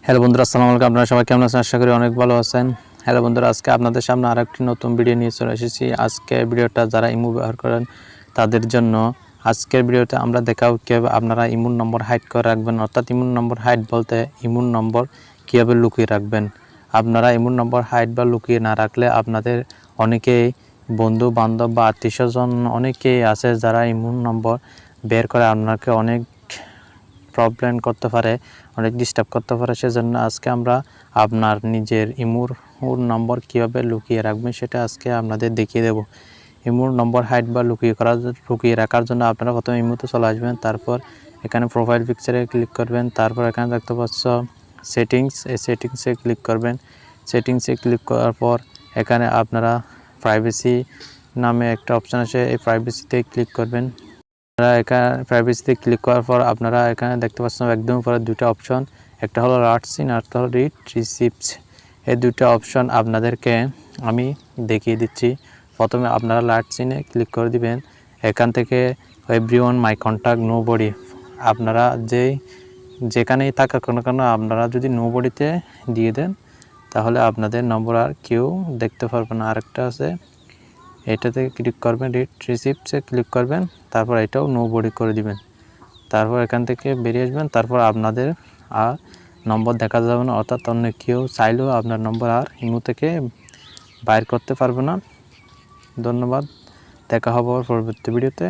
Hello বন্ধুরা, আসসালামু আলাইকুম। আপনারা সবাই কেমন আছেন? আশা করি অনেক ভালো আছেন। হ্যালো বন্ধুরা, আজকে আপনাদের সামনে আরেকটি নতুন ভিডিও নিয়ে চলে এসেছি। আজকে ভিডিওটা যারা ইমো ব্যবহার করেন তাদের জন্য। আজকের ভিডিওতে আমরা দেখাবো কীভাবে আপনারা ইমোর নম্বর হাইড করে রাখবেন, অর্থাৎ ইমোর নম্বর হাইড বলতে ইমোর নম্বর কীভাবে লুকিয়ে রাখবেন। আপনারা ইমোর নম্বর হাইড বা লুকিয়ে না রাখলে আপনাদের অনেকেই বন্ধু বান্ধব বা আত্মীয়স্বজন অনেকেই আছে যারা ইমোর নম্বর বের করে আপনাকে অনেক প্রবলেম করতে পারে, অনেক ডিস্টার্ব করতে পারে। সেজন্য আজকে আমরা আপনার নিজের ইমোর নম্বর কীভাবে লুকিয়ে রাখবেন সেটা আজকে আপনাদের দেখিয়ে দেব। ইমোর নম্বর হাইড বা লুকিয়ে রাখার জন্য আপনারা প্রথমে ইমোতে চলে আসবেন। তারপর এখানে প্রোফাইল পিকচারে ক্লিক করবেন। তারপর এখানে দেখতে পাচ্ছ সেটিংস, এই সেটিংসে ক্লিক করবেন। সেটিংসে ক্লিক করার পর এখানে আপনারা প্রাইভেসি নামে একটা অপশান আছে, এই প্রাইভেসিতে ক্লিক করবেন। এখানে প্রাইভেসিতে ক্লিক করার পর আপনারা এখানে দেখতে পাচ্ছেন একদম উপরে দুটো অপশন, একটা হলো রাট সিন আর একটা হলো রিড রিসিপ্টস। এই দুটো অপশন আপনাদেরকে আমি দেখিয়ে দিচ্ছি। প্রথমে আপনারা লাট সিনে ক্লিক করে দিবেন। এখান থেকে everyone my contact no body, আপনারা যেখানেই থাকুক না কেন আপনারা যদি নো বডিতে দিয়ে দেন তাহলে আপনাদের নম্বর আর কেউ দেখতে পারবে না। আরেকটা আছে, এটাতে ক্লিক করবেন, রিড রিসিপ্টসে ক্লিক করবেন, তারপর এটাও নো বডি করে দিবেন। তারপর এখান থেকে বেরিয়ে আসবেন। তারপর আপনাদের আর নম্বর দেখা যাবে না, অর্থাৎ অন্য কেউ চাইলেও আপনার নম্বর আর ইমো থেকে বাইর করতে পারবে না। ধন্যবাদ, দেখা হবে পরবর্তী ভিডিওতে।